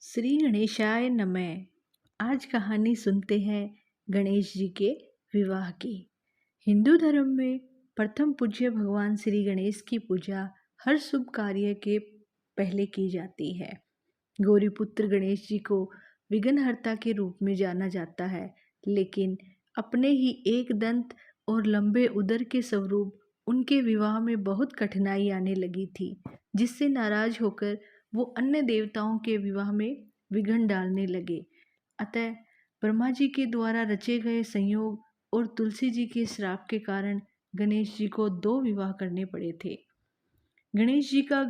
श्री गणेशाय नमः। आज कहानी सुनते हैं गणेश जी के विवाह की। हिंदू धर्म में प्रथम पूज्य भगवान श्री गणेश की पूजा हर शुभ कार्य के पहले की जाती है। गौरीपुत्र गणेश जी को विघ्नहर्ता के रूप में जाना जाता है, लेकिन अपने ही एक दंत और लंबे उदर के स्वरूप उनके विवाह में बहुत कठिनाई आने लगी थी, जिससे नाराज होकर वो अन्य देवताओं के विवाह में विघ्न डालने लगे। अतः ब्रह्मा जी के द्वारा रचे गए संयोग और तुलसी जी के श्राप के कारण गणेश जी को 2 विवाह करने पड़े थे। गणेश जी का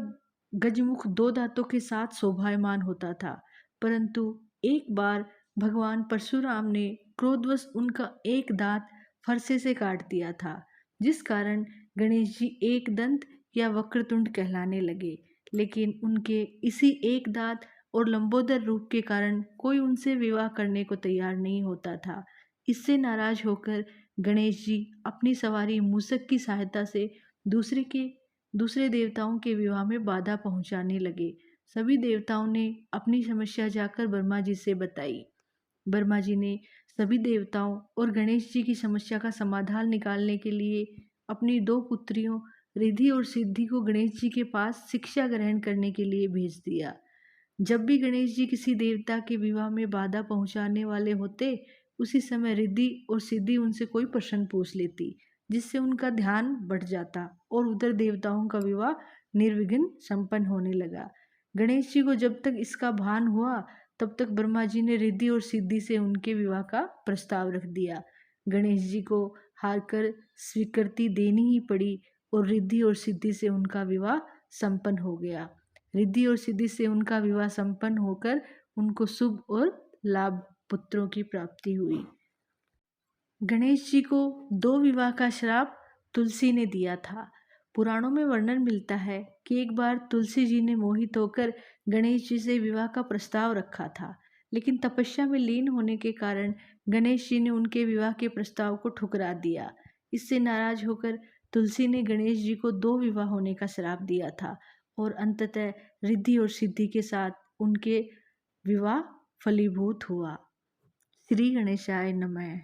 गजमुख 2 दांतों के साथ शोभायमान होता था, परंतु एक बार भगवान परशुराम ने क्रोधवश उनका एक दांत फरसे से काट दिया था, जिस कारण गणेश जी एक दंत या वक्रतुंड कहलाने लगे। लेकिन उनके इसी एक दांत और लंबोदर रूप के कारण कोई उनसे विवाह करने को तैयार नहीं होता था। इससे नाराज होकर गणेश जी अपनी सवारी मूषक की सहायता से दूसरे देवताओं के विवाह में बाधा पहुंचाने लगे। सभी देवताओं ने अपनी समस्या जाकर ब्रह्मा जी से बताई। ब्रह्मा जी ने सभी देवताओं और गणेश जी की समस्या का समाधान निकालने के लिए अपनी 2 पुत्रियों रिद्धि और सिद्धि को गणेश जी के पास शिक्षा ग्रहण करने के लिए भेज दिया। जब भी गणेश जी किसी देवता के विवाह में बाधा पहुंचाने वाले होते, उसी समय रिद्धि और सिद्धि उनसे कोई प्रश्न पूछ लेती, जिससे उनका ध्यान बढ़ जाता और उधर देवताओं का विवाह निर्विघ्न संपन्न होने लगा। गणेश जी को जब तक इसका भान हुआ, तब तक ब्रह्मा जी ने रिद्धि और सिद्धि से उनके विवाह का प्रस्ताव रख दिया। गणेश जी को हारकर स्वीकृति देनी ही पड़ी और रिद्धि और सिद्धि से उनका विवाह संपन्न हो गया। रिद्धि और सिद्धि से उनका विवाह संपन्न होकर उनको शुभ और लाभ पुत्रों की प्राप्ति हुई। गणेश जी को 2 विवाह का श्राप तुलसी ने दिया था। पुराणों में वर्णन मिलता है कि एक बार तुलसी जी ने मोहित होकर गणेश जी से विवाह का प्रस्ताव रखा था, लेकिन तपस्या में लीन होने के कारण गणेश जी ने उनके विवाह के प्रस्ताव को ठुकरा दिया। इससे नाराज होकर तुलसी ने गणेश जी को 2 विवाह होने का श्राप दिया था और अंततः रिद्धि और सिद्धि के साथ उनके विवाह फलीभूत हुआ। श्री गणेशाय नमः।